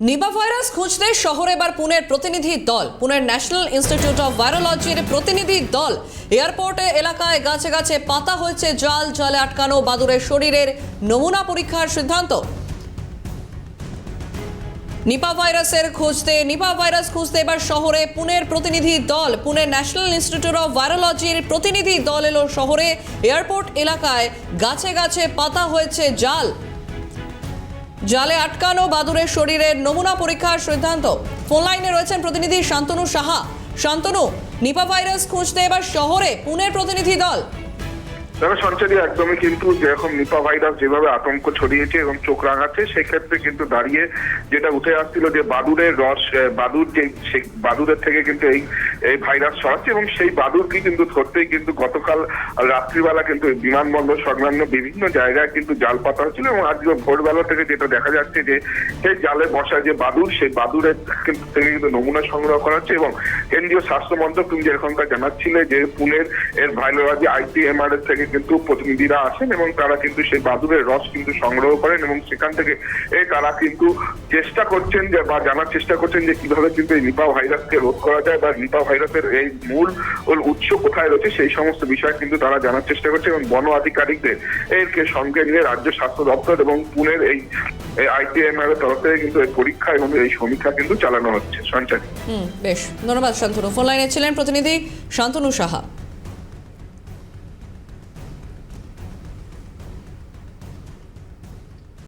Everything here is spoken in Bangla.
নিপা ভাইরাস খুঁজতে শহরে এবার পুনের প্রতিনিধি দল। পুনের ন্যাশনাল ইনস্টিটিউট অফ ভাইরোলজির প্রতিনিধি দল এয়ারপোর্ট এলাকায় গাছে গাছে পাতা হয়েছে জাল, জলে আটকানো বাদুড়ের শরীরের নমুনা পরীক্ষার সিদ্ধান্ত। নিপা ভাইরাস খুঁজতে এবার শহরে পুনের প্রতিনিধি দল। পুনের ন্যাশনাল ইনস্টিটিউট অফ ভাইরোলজির প্রতিনিধি দল এলো শহরে। এয়ারপোর্ট এলাকায় গাছে গাছে পাতা হয়েছে জাল, জালে আটকানো বাদুড়ের শরীরের নমুনা পরীক্ষার সিদ্ধান্ত। ফোন লাইনে রয়েছেন প্রতিনিধি শান্তনু সাহা। শান্তনু, নিপা ভাইরাস খুঁজতে এবার শহরে পুনের প্রতিনিধি দল। দেখো সঞ্চারী, একদমই কিন্তু যেরকম নিপা ভাইরাস যেভাবে আতঙ্ক ছড়িয়েছে এবং চোখ রাঙাচ্ছে, সেক্ষেত্রে কিন্তু দাঁড়িয়ে যেটা উঠে আসছিল যে বাদুড়ের রস, বাদুড়ের থেকে কিন্তু এই ভাইরাস ছড়াচ্ছে এবং সেই বাদুড়কে কিন্তু ধরতেই কিন্তু গতকাল রাত্রিবেলা কিন্তু বিমানবন্দর সংলগ্ন বিভিন্ন জায়গায় কিন্তু জাল পাতা হচ্ছিল এবং আজকে ভোরবেলা থেকে যেটা দেখা যাচ্ছে যে সেই জালে বসা যে বাদুড়, সেই বাদুড়ের থেকে কিন্তু নমুনা সংগ্রহ করা হচ্ছে। এবং কেন্দ্রীয় স্বাস্থ্য মন্ত্রক তুমি যেরকমটা জানাচ্ছিলে যে পুনের ভাইরোলজি ICMR এর থেকে কিন্তু প্রতিনিধিরা আসেন এবং তারা কিন্তু সেই বাদুড়ের রস কিন্তু সংগ্রহ করেন এবং সেখান থেকে তারা কিন্তু চেষ্টা করছেন যে বা জানার চেষ্টা করছেন যে কিভাবে কিন্তু এই নিপা ভাইরাসকে রোধ করা যায় বা নিপা ভাইরাসের এই মূল উৎস কোথায় রয়েছে সেই সমস্ত বিষয় কিন্তু তারা জানার চেষ্টা করছে। এবং বন আধিকারিকদের এরকে সঙ্গে নিয়ে রাজ্য স্বাস্থ্য দপ্তর এবং পুনের এই ICMR এর তরফ থেকে কিন্তু এই পরীক্ষা এবং এই সমীক্ষা কিন্তু চালানো হচ্ছে। সঞ্চারী, বেশ, ধন্যবাদ শান্তনু। ফোন লাইনে ছিলেন প্রতিনিধি শান্তনু সাহা।